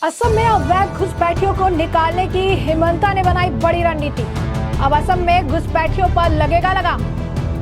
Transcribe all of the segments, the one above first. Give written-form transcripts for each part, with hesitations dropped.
असम में अवैध घुसपैठियों को निकालने की हिमंता ने बनाई बड़ी रणनीति। अब असम में घुसपैठियों पर लगेगा लगाम।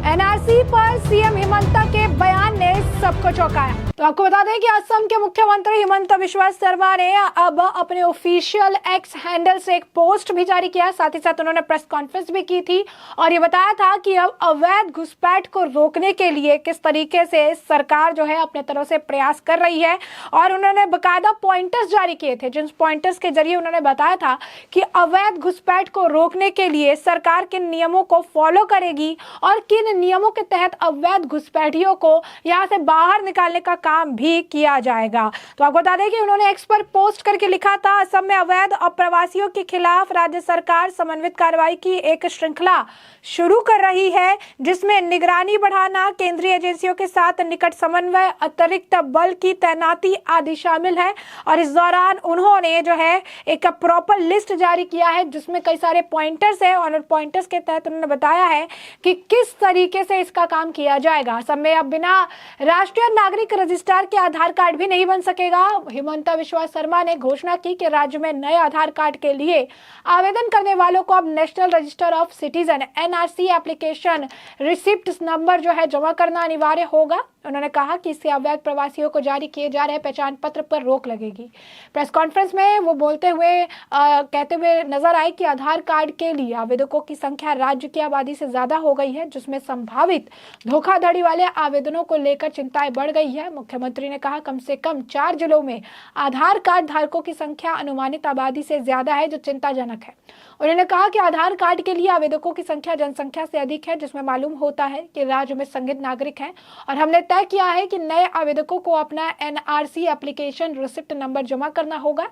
एनआरसी पर सीएम हिमंता के बयान ने सबको चौंकाया। तो आपको बता दें कि असम के मुख्यमंत्री हिमंता बिस्वा शर्मा ने अब अपने ऑफिशियल एक्स हैंडल से एक पोस्ट भी जारी किया। साथ ही साथ उन्होंने प्रेस कॉन्फ्रेंस भी की थी और ये बताया था कि अब अवैध घुसपैठ को रोकने के लिए किस तरीके से सरकार जो है अपने तरफ से प्रयास कर रही है। और उन्होंने बाकायदा पॉइंटर्स जारी किए थे, जिन पॉइंटर्स के जरिए उन्होंने बताया था कि अवैध घुसपैठ को रोकने के लिए सरकार किन नियमों को फॉलो करेगी और किन नियमों के तहत अवैध घुसपैठियों को यहाँ से बाहर निकालने का काम भी किया जाएगा। तो आपको बता दें कि उन्होंने एक्स पर पोस्ट करके लिखा था, असम में अवैध अप्रवासियों के खिलाफ राज्य सरकार समन्वित कार्रवाई की एक श्रृंखला शुरू कर रही है, जिसमें निगरानी बढ़ाना, केंद्रीय एजेंसियों के साथ निकट समन्वय, अतिरिक्त बल की तैनाती आदि शामिल है। और इस दौरान उन्होंने जो है एक प्रॉपर लिस्ट जारी किया है जिसमें कई सारे पॉइंटर्स है और उन पॉइंटर्स के तहत उन्होंने बताया है कि किस तरीके से इसका काम किया जाएगा। असम में अब बिना राष्ट्रीय नागरिक रजिस्ट्रार के आधार कार्ड भी नहीं बन सकेगा। हिमंता बिस्वा शर्मा ने घोषणा की कि राज्य में नए आधार कार्ड के लिए आवेदन करने वालों को अब national register of citizen NRC application receipt number जो है जमा करना अनिवार्य होगा। उन्होंने कहा कि इससे अवैध प्रवासियों को जारी किए जा रहे पहचान पत्र पर रोक लगेगी। प्रेस कॉन्फ्रेंस में वो बोलते हुए कहते हुए नजर आए कि आधार कार्ड के लिए आवेदकों की संख्या राज्य की आबादी से ज्यादा हो गई है, जिसमें संभावित धोखाधड़ी वाले आवेदनों को लेकर चिंताएं बढ़ गई है। मुख्यमंत्री ने कहा कम से कम 4 जिलों में आधार कार्ड धारकों की संख्या अनुमानित आबादी से ज्यादा है, जो चिंताजनक है। उन्होंने कहा कि आधार कार्ड के लिए आवेदकों की संख्या जनसंख्या से अधिक है, जिसमें मालूम होता है कि राज्य में संदिग्ध नागरिक हैं और हमने तय किया है कि नए आवेदकों को अपना एनआरसी एप्लीकेशन रिसिप्ट नंबर जमा करना होगा।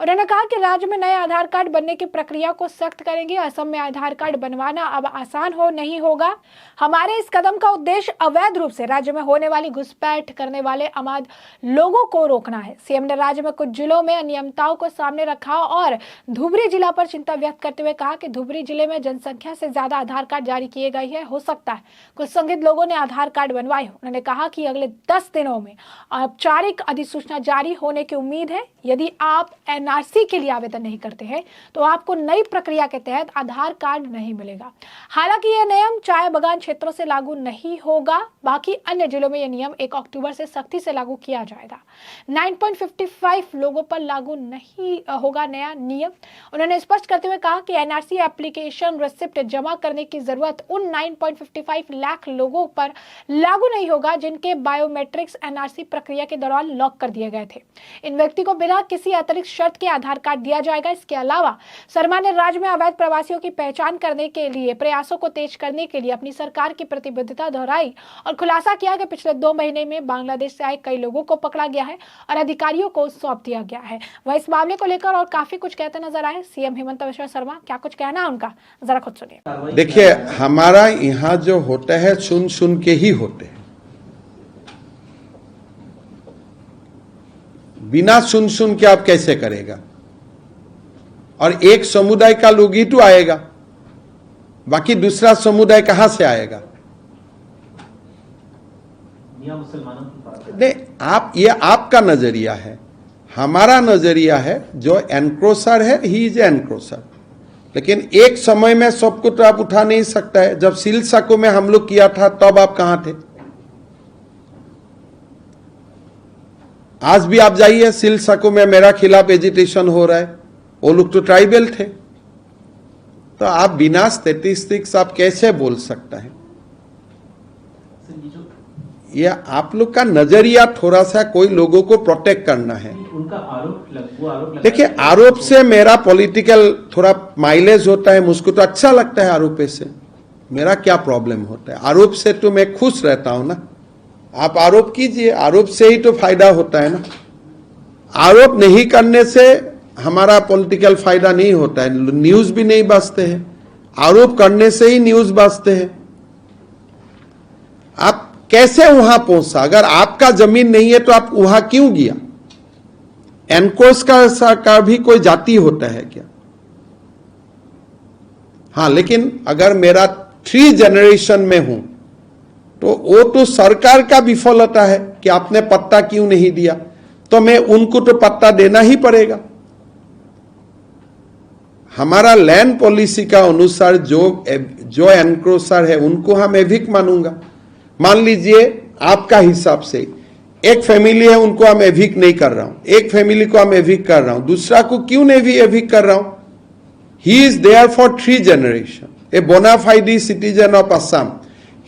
उन्होंने कहा कि राज्य में नए आधार कार्ड बनने की प्रक्रिया को सख्त करेंगे। असम में आधार कार्ड बनवाना अब आसान नहीं होगा। हमारे इस कदम का उद्देश्य अवैध रूप से राज्य में होने वाली घुसपैठ करने वाले अमाद लोगों को रोकना है। सीएम ने राज्य में कुछ जिलों में अनियमितताओं को सामने रखा और धुबरी जिला पर चिंता व्यक्त करते हुए कहा कि धुबरी जिले में जनसंख्या से ज्यादा आधार कार्ड जारी किए गए हैं, हो सकता है कुछ संदिग्ध लोगों ने आधार कार्ड बनवाए हो। उन्होंने कहा कि अगले 10 दिनों में औपचारिक अधिसूचना जारी होने की उम्मीद है। यदि आप एनआरसी के लिए आवेदन नहीं करते हैं तो आपको नई प्रक्रिया के तहत आधार कार्ड नहीं मिलेगा। हालांकि यह नियम चाय बगान क्षेत्रों से लागू नहीं होगा, बाकी अन्य जिलों में यह नियम 1 अक्टूबर से सख्ती से लागू किया जाएगा। 9.55 लोगों पर लागू नहीं होगा नया नियम। उन्होंने स्पष्ट करते हुए कहा कि एनआरसी एप्लीकेशन रिसिप्ट जमा करने की जरूरत उन 9.55 लाख लोगों पर लागू नहीं होगा जिनके बायोमेट्रिक्स एनआरसी प्रक्रिया के दौरान लॉक कर दिए गए थे। इन व्यक्ति को बिना किसी अतिरिक्त शर्त के आधार कार्ड दिया जाएगा। इसके अलावा शर्मा ने राज्य में अवैध प्रवासियों की पहचान करने के लिए प्रयासों को तेज करने के लिए अपनी सरकार की प्रतिबद्धता दोहराई और खुलासा किया कि पिछले 2 महीने में बांग्लादेश से आए कई लोगों को पकड़ा गया है और अधिकारियों को सौंप दिया गया है। वह इस मामले को लेकर और काफी कुछ कहते नजर आए। सीएम हिमंता बिस्वा शर्मा क्या कुछ कहना है उनका, जरा खुद सुनिए। देखिए, हमारा यहाँ जो होता है सुन सुन के ही होते हैं, बिना सुन सुन के आप कैसे करेगा। और एक समुदाय का लोग ही तो आएगा, बाकी दूसरा समुदाय कहां से आएगा। नहीं, ये आपका नजरिया है, हमारा नजरिया है जो एनक्रोसर है ही इज एनक्रोसर। लेकिन एक समय में सबको तो आप उठा नहीं सकता है। जब सिलसाको में हम लोग किया था तब आप कहां थे? आज भी आप जाइए सिलसाको में, मेरा खिलाफ एजिटेशन हो रहा है, वो लोग तो ट्राइबल थे। तो आप बिना स्टैटिस्टिक्स आप कैसे बोल सकता है? ये आप लोग का नजरिया थोड़ा सा कोई लोगों को प्रोटेक्ट करना है। उनका आरोप देखिए, आरोप से मेरा पॉलिटिकल थोड़ा माइलेज होता है, मुझको तो अच्छा लगता है आरोप से। मेरा क्या प्रॉब्लम होता है? आरोप से तो मैं खुश रहता हूं ना। आप आरोप कीजिए, आरोप से ही तो फायदा होता है ना। आरोप नहीं करने से हमारा पॉलिटिकल फायदा नहीं होता है, न्यूज भी नहीं बचते हैं। आरोप करने से ही न्यूज बचते हैं। आप कैसे वहां पहुंचा? अगर आपका जमीन नहीं है तो आप वहां क्यों गया? एनकोस का भी कोई जाति होता है क्या? हाँ, लेकिन अगर मेरा 3 जनरेशन में हूं तो वो तो सरकार का विफलता है कि आपने पट्टा क्यों नहीं दिया, तो मैं उनको तो पट्टा देना ही पड़ेगा। हमारा लैंड पॉलिसी का अनुसार जो एनक्रोचर है उनको हम एविक मानूंगा। मान लीजिए आपका हिसाब से एक फैमिली है, उनको हम एविक नहीं कर रहा हूं, एक फैमिली को हम एविक कर रहा हूं, दूसरा को क्यों नहीं एविक कर रहा हूं? He is there for 3 generation, a bonafide citizen of Assam,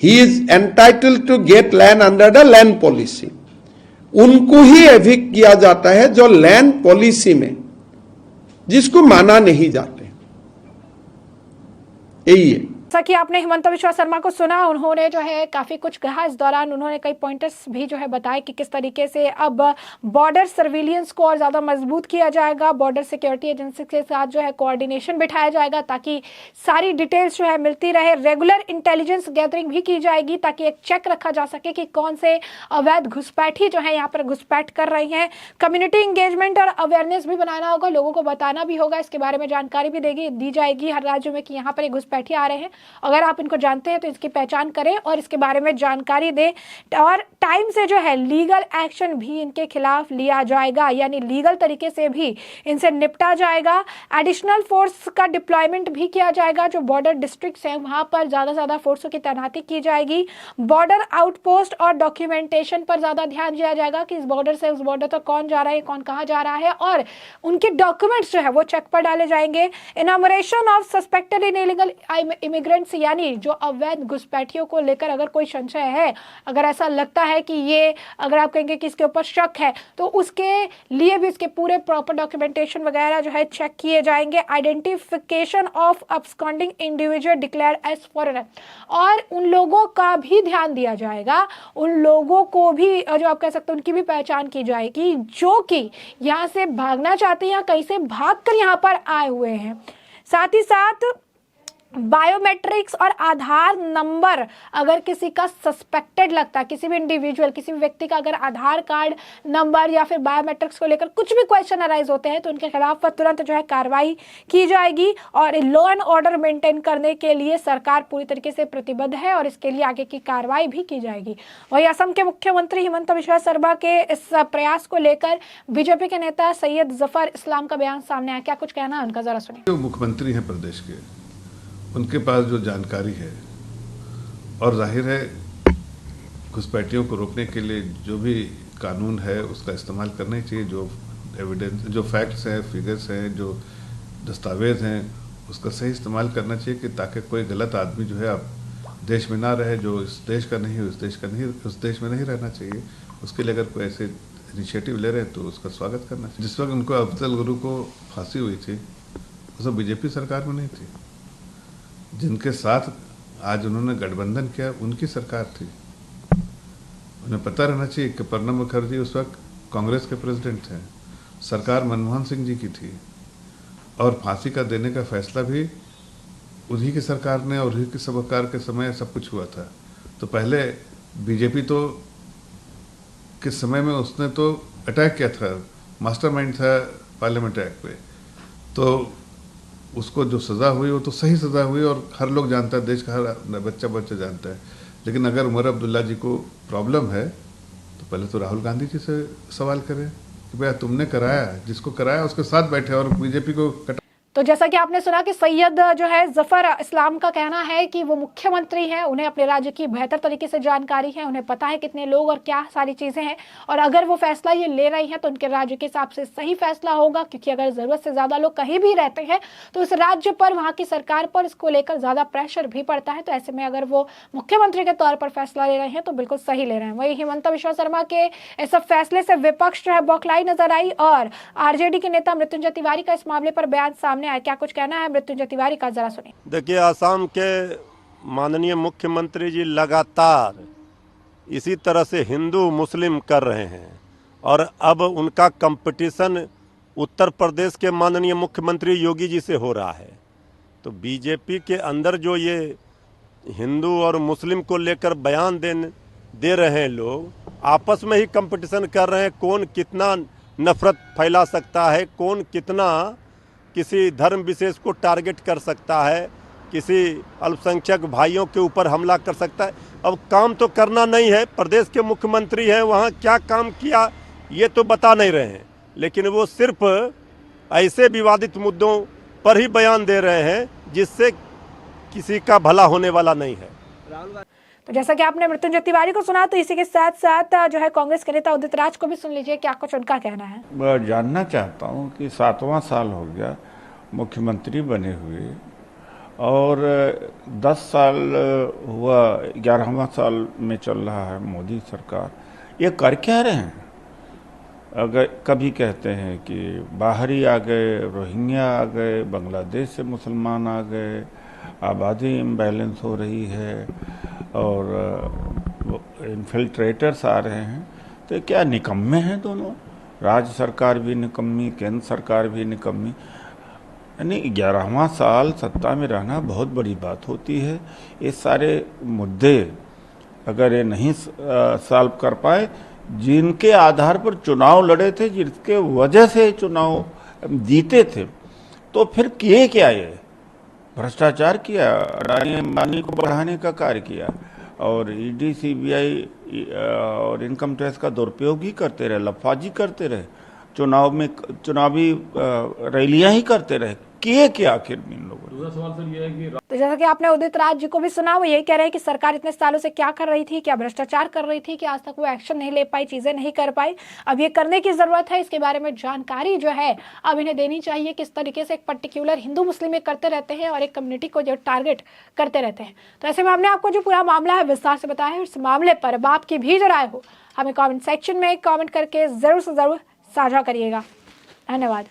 he is entitled to get land under the land policy. उनको ही एविक किया जाता है जो लैंड पॉलिसी में जिसको माना नहीं जाते। यही है। जैसा कि आपने हिमंता बिश्वा शर्मा को सुना, उन्होंने जो है काफी कुछ कहा। इस दौरान उन्होंने कई पॉइंटर्स भी जो है बताए कि किस तरीके से अब बॉर्डर सर्विलियंस को और ज्यादा मजबूत किया जाएगा, बॉर्डर सिक्योरिटी एजेंसी के साथ जो है कोऑर्डिनेशन बिठाया जाएगा ताकि सारी डिटेल्स जो है मिलती रहे। रेगुलर इंटेलिजेंस गैदरिंग भी की जाएगी ताकि एक चेक रखा जा सके कि कौन से अवैध घुसपैठी जो है यहाँ पर घुसपैठ कर रही हैं। कम्युनिटी इंगेजमेंट और अवेयरनेस भी बनाना होगा, लोगों को बताना भी होगा, इसके बारे में जानकारी भी दी जाएगी हर राज्य में कि यहाँ पर घुसपैठी आ रहे हैं। अगर आप इनको जानते हैं तो इसकी पहचान करें और इसके बारे में जानकारी दें और टाइम से जो है लीगल एक्शन भी इनके खिलाफ लिया जाएगा, यानी लीगल तरीके से भी इनसे निपटा जाएगा। एडिशनल फोर्स का डिप्लॉयमेंट भी किया जाएगा, जो बॉर्डर डिस्ट्रिक्ट्स हैं वहां पर ज्यादा से ज्यादा फोर्सों की तैनाती की जाएगी। बॉर्डर आउटपोस्ट और डॉक्यूमेंटेशन पर ज्यादा ध्यान दिया जाएगा कि इस बॉर्डर से उस बॉर्डर तक कौन जा रहा है, कौन कहाँ जा रहा है, और उनके डॉक्यूमेंट्स जो है वो चेक पर डाले जाएंगे। इनॉमरेशन ऑफ सस्पेक्टेड इनइलीगल इमिग्रेंट्स, यानी जो अवैध घुसपैठियों को लेकर अगर कोई संशय है, अगर ऐसा लगता है कि ये, अगर आप कहेंगे कि इसके ऊपर शक है, तो उसके लिए भी इसके पूरे प्रॉपर डॉक्यूमेंटेशन वगैरह जो है चेक किए जाएंगे। Identification of absconding individual declared as foreigner, और उन लोगों का भी ध्यान दिया जाएगा, उन लोगों को भी जो आप कह सकते हैं उनकी भी पहचान की जाएगी जो कि यहाँ से भागना चाहते हैं या कहीं से भागकर यहाँ पर आए हुए हैं। साथ ही साथ बायोमेट्रिक्स और आधार नंबर, अगर किसी का सस्पेक्टेड लगता है, किसी भी इंडिविजुअल, किसी भी व्यक्ति का अगर आधार कार्ड नंबर या फिर बायोमेट्रिक्स को लेकर कुछ भी क्वेश्चन अराइज होते हैं तो उनके खिलाफ तुरंत जो है कार्रवाई की जाएगी। और लॉ एंड ऑर्डर मेंटेन करने के लिए सरकार पूरी तरीके से प्रतिबद्ध है और इसके लिए आगे की कार्रवाई भी की जाएगी। वहीं असम के मुख्यमंत्री हिमंता बिश्वा शर्मा के इस प्रयास को लेकर बीजेपी के नेता सैयद जफर इस्लाम का बयान सामने आया। क्या कुछ कहना है उनका, जरा सुनिए। जो मुख्यमंत्री हैं प्रदेश के, उनके पास जो जानकारी है, और जाहिर है घुसपैठियों को रोकने के लिए जो भी कानून है उसका इस्तेमाल करना ही चाहिए। जो एविडेंस, जो फैक्ट्स हैं, फिगर्स हैं, जो दस्तावेज हैं, उसका सही इस्तेमाल करना चाहिए कि ताकि कोई गलत आदमी जो है अब देश में ना रहे, जो इस देश का नहीं है, उस देश में नहीं रहना चाहिए। उसके लिए अगर कोई ऐसे इनिशिएटिव ले रहे हैं तो उसका स्वागत करना चाहिए। जिस वक्त उनको अफजल गुरु को फांसी हुई थी उस वक्त बीजेपी सरकार में नहीं थी, जिनके साथ आज उन्होंने गठबंधन किया उनकी सरकार थी। उन्हें पता रहना चाहिए कि प्रणब मुखर्जी उस वक्त कांग्रेस के प्रेसिडेंट थे, सरकार मनमोहन सिंह जी की थी, और फांसी का देने का फैसला भी उन्हीं की सरकार ने और उन्हीं की सरकार के समय सब कुछ हुआ था। तो पहले बीजेपी तो किस समय में उसने तो अटैक किया था, मास्टरमाइंड था पार्लियामेंट एक्ट पे, तो उसको जो सज़ा हुई वो तो सही सज़ा हुई और हर लोग जानता है, देश का हर बच्चा जानता है। लेकिन अगर उमर अब्दुल्ला जी को प्रॉब्लम है तो पहले तो राहुल गांधी जी से सवाल करें कि भैया तुमने कराया, जिसको कराया उसके साथ बैठे और बीजेपी को तो जैसा कि आपने सुना कि सैयद जो है जफर इस्लाम का कहना है कि वो मुख्यमंत्री हैं, उन्हें अपने राज्य की बेहतर तरीके से जानकारी है, उन्हें पता है कितने लोग और क्या सारी चीज़ें हैं, और अगर वो फैसला ये ले रही हैं तो उनके राज्य के हिसाब से सही फैसला होगा, क्योंकि अगर ज़रूरत से ज़्यादा लोग कहीं भी रहते हैं तो उस राज्य पर, वहाँ की सरकार पर इसको लेकर ज़्यादा प्रेशर भी पड़ता है। तो ऐसे में अगर वो मुख्यमंत्री के तौर पर फैसला ले रहे हैं तो बिल्कुल सही ले रहे हैं। वही हिमंता बिश्वा शर्मा के इस फैसले से विपक्ष जो है बौखलाई नजर आई और आरजेडी के नेता मृत्युंजय तिवारी का इस मामले पर बयान सामने आया। क्या कुछ कहना है मृत्युंजय तिवारी का, जरा सुनिए। देखिए, असम के माननीय मुख्यमंत्री जी लगातार इसी तरह से हिंदू मुस्लिम कर रहे हैं और अब उनका कंपटीशन उत्तर प्रदेश के माननीय मुख्यमंत्री योगी जी से हो रहा है। तो बीजेपी के अंदर जो ये हिंदू और मुस्लिम को लेकर बयान दे रहे हैं, लोग आपस में ही कंपटीशन कर रहे हैं, कौन कितना नफरत फैला सकता है, कौन कितना किसी धर्म विशेष को टारगेट कर सकता है, किसी अल्पसंख्यक भाइयों के ऊपर हमला कर सकता है। अब काम तो करना नहीं है, प्रदेश के मुख्यमंत्री हैं, वहाँ क्या काम किया ये तो बता नहीं रहे हैं, लेकिन वो सिर्फ ऐसे विवादित मुद्दों पर ही बयान दे रहे हैं, जिससे किसी का भला होने वाला नहीं है। तो जैसा कि आपने मृत्युंजय तिवारी को सुना, तो इसी के साथ साथ जो है कांग्रेस के नेता उदित राज को भी सुन लीजिए क्या कुछ उनका कहना है। मैं जानना चाहता हूं कि 7वां साल हो गया मुख्यमंत्री बने हुए और 10 साल हुआ, 11वां साल में चल रहा है मोदी सरकार। ये कर क्या रहे हैं? अगर कभी कहते हैं कि बाहरी आ गए, रोहिंग्या आ गए, बांग्लादेश से मुसलमान आ गए, आबादी इम्बैलेंस हो रही है और इन्फिल्ट्रेटर्स आ रहे हैं, तो क्या निकम्मे हैं दोनों? राज्य सरकार भी निकम्मी, केंद्र सरकार भी निकम्मी। यानी 11वां साल सत्ता में रहना बहुत बड़ी बात होती है। ये सारे मुद्दे अगर ये नहीं सॉल्व कर पाए, जिनके आधार पर चुनाव लड़े थे, जिसके वजह से चुनाव जीते थे, तो फिर किए क्या? ये भ्रष्टाचार किया, अडानी अंबानी को बढ़ाने का कार्य किया और ईडी सीबीआई और इनकम टैक्स का दुरुपयोग ही करते रहे, लफाजी करते रहे, चुनाव में चुनावी रैलियां ही करते रहे। किए क्या आखिर इन लोगों ने? दूसरा सवाल सर ये है कि तो जैसा कि आपने उदित राज जी को भी सुना, वो यही कह रहे हैं कि सरकार इतने सालों से क्या कर रही थी, क्या भ्रष्टाचार कर रही थी कि आज तक वो एक्शन नहीं ले पाई, चीजें नहीं कर पाई। अब ये करने की जरूरत है, इसके बारे में जानकारी जो है अब इन्हें देनी चाहिए। किस तरीके से एक पर्टिकुलर हिंदू मुस्लिम में करते रहते हैं और एक कम्युनिटी को जो टारगेट करते रहते हैं। तो ऐसे में हमने आपको जो पूरा मामला है विस्तार से बताया है। इस मामले पर अब आपकी भी जो राय हो हमें कॉमेंट सेक्शन में कॉमेंट करके जरूर से जरूर साझा करिएगा। धन्यवाद।